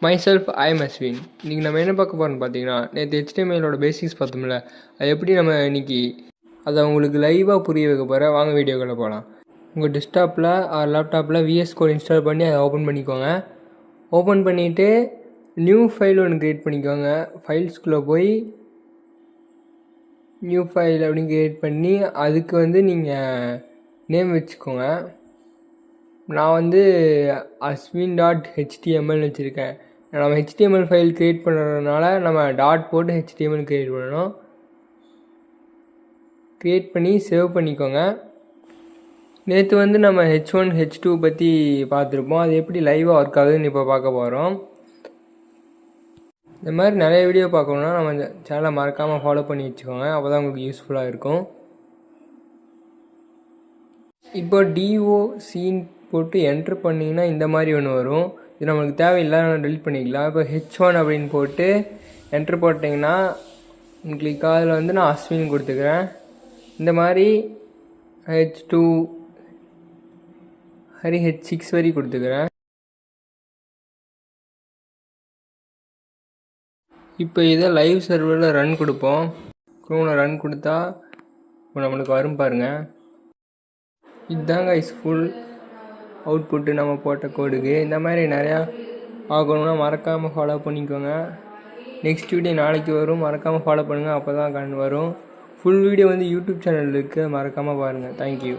Myself I am Ashwin. இன்றைக்கி நம்ம என்ன பார்க்க போகிறோம்னு பார்த்தீங்கன்னா, நேற்று HTML பேசிக்ஸ் பார்த்தோம்ல, அது எப்படி நம்ம இன்றைக்கி அதை உங்களுக்கு லைவாக புரிய வைக்க போகிறேன். வாங்க வீடியோக்குள்ளே போகலாம். உங்கள் டெஸ்க்டாப்பில் லேப்டாப்பில் VS Code இன்ஸ்டால் பண்ணி அதை ஓப்பன் பண்ணிக்கோங்க. ஓப்பன் பண்ணிவிட்டு நியூ ஃபைல் ஒன்று க்ரியேட் பண்ணிக்கோங்க. ஃபைல்ஸ்குள்ளே போய் நியூ ஃபைல் அப்படின்னு க்ரியேட் பண்ணி அதுக்கு நீங்கள் நேம் வச்சுக்கோங்க. நான் aswin.html வச்சுருக்கேன். நம்ம HTML ஃபைல் க்ரியேட் பண்ணுறதுனால நம்ம டாட் போட்டு HTML க்ரியேட் பண்ணணும். க்ரியேட் பண்ணி சேவ் பண்ணிக்கோங்க. நேற்று நம்ம H1 H2 பற்றி பார்த்துருப்போம். அது எப்படி லைவாக ஒர்க் ஆகுதுன்னு இப்போ பார்க்க போகிறோம். இந்த மாதிரி நிறைய வீடியோ பார்க்கணுன்னா நம்ம சேனலை மறக்காமல் ஃபாலோ பண்ணி வச்சுக்கோங்க. அப்போ தான் உங்களுக்கு யூஸ்ஃபுல்லாக இருக்கும். இப்போ DOCன்னு போட்டு என்ட்ரு பண்ணிங்கன்னா இந்த மாதிரி ஒன்று வரும். இது நம்மளுக்கு தேவையில்லை, டெலிட் பண்ணிக்கலாம். இப்போ H1 அப்படின்னு போட்டு என்ட்ரு போட்டிங்கன்னா உங்களுக்கு அதில் நான் அஸ்வின் கொடுத்துக்கிறேன். இந்த மாதிரி H2 H6 வரை கொடுத்துக்கிறேன். இப்போ இதை லைவ் சர்வரில் ரன் கொடுப்போம். க்ரோமில் ரன் கொடுத்தா இப்போ நம்மளுக்கு வரும் பாருங்கள். இதுதாங்க ஃபுல் அவுட்புட்டு நம்ம போட்ட கோடுக்கு. இந்த மாதிரி நிறையா பார்க்கணுன்னா மறக்காமல் ஃபாலோ பண்ணிக்கோங்க. நெக்ஸ்ட் வீடியோ நாளைக்கு வரும், மறக்காமல் ஃபாலோ பண்ணுங்கள். அப்போ தான் வரும். ஃபுல் வீடியோ யூடியூப் சேனல் இருக்குது, மறக்காமல் பாருங்கள். தேங்க்யூ.